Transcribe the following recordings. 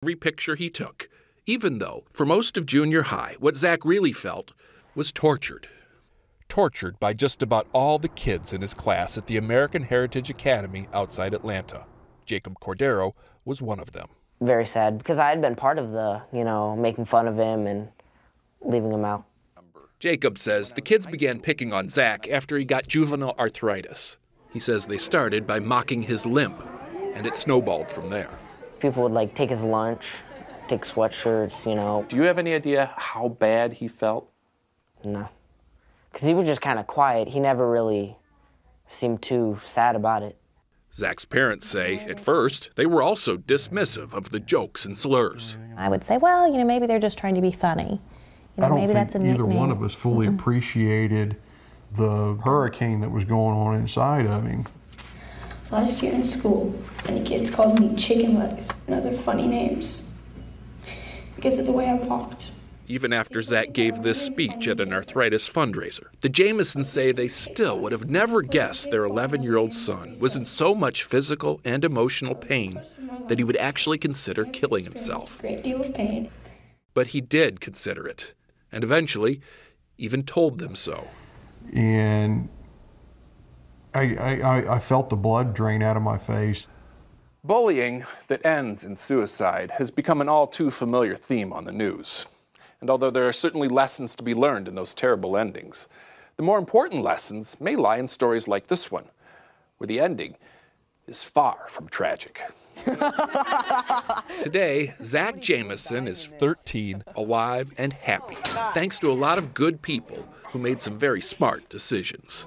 every picture he took, even though, for most of junior high, what Zach really felt was tortured. Tortured by just about all the kids in his class at the American Heritage Academy outside Atlanta. Jacob Cordero was one of them. Very sad, because I had been part of the, making fun of him and leaving him out. Jacob says the kids began picking on Zach after he got juvenile arthritis. He says they started by mocking his limp, and it snowballed from there. People would, take his lunch, take sweatshirts, Do you have any idea how bad he felt? No. Because he was just kind of quiet. He never really seemed too sad about it. Zach's parents say, at first, they were also dismissive of the jokes and slurs. I would say, well, maybe they're just trying to be funny. I don't maybe think that's a either nickname. one of us fully appreciated the hurricane that was going on inside of him. Last year in school, many kids called me chicken legs and other funny names because of the way I walked. Even after Zach gave this speech at an arthritis fundraiser, the Jamisons say they still would have never guessed their 11-year-old son was in so much physical and emotional pain that he would actually consider killing himself. A great deal of pain. But he did consider it, and eventually even told them so. And I felt the blood drain out of my face. Bullying that ends in suicide has become an all too familiar theme on the news. And although there are certainly lessons to be learned in those terrible endings, the more important lessons may lie in stories like this one, where the ending is far from tragic. Today, Zach Jamison is 13, alive, and happy, thanks to a lot of good people who made some very smart decisions.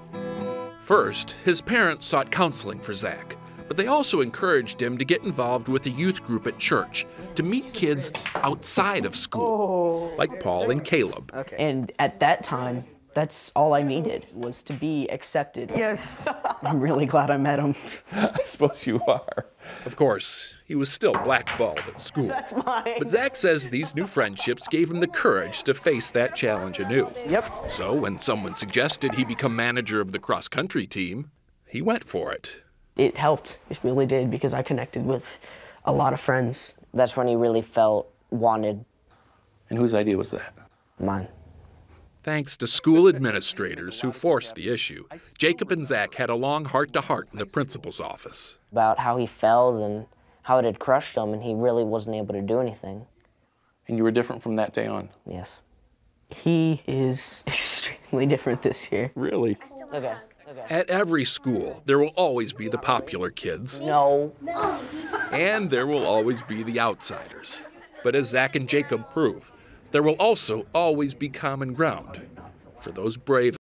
First, his parents sought counseling for Zach, but they also encouraged him to get involved with a youth group at church to meet kids outside of school, like Paul and Caleb. Okay. And at that time, that's all I needed, was to be accepted. Yes. I'm really glad I met him. I suppose you are. Of course, he was still blackballed at school. That's mine. But Zach says these new friendships gave him the courage to face that challenge anew. Yep. So when someone suggested he become manager of the cross-country team, he went for it. It helped. It really did, because I connected with a lot of friends. That's when he really felt wanted. And whose idea was that? Mine. Thanks to school administrators who forced the issue, Jacob and Zach had a long heart-to-heart in the principal's office. About how he felt and how it had crushed him, and he really wasn't able to do anything. And you were different from that day on? Yes. He is extremely different this year. Really? Okay. At every school, there will always be the popular kids. No. And there will always be the outsiders. But as Zach and Jacob prove, there will also always be common ground for those brave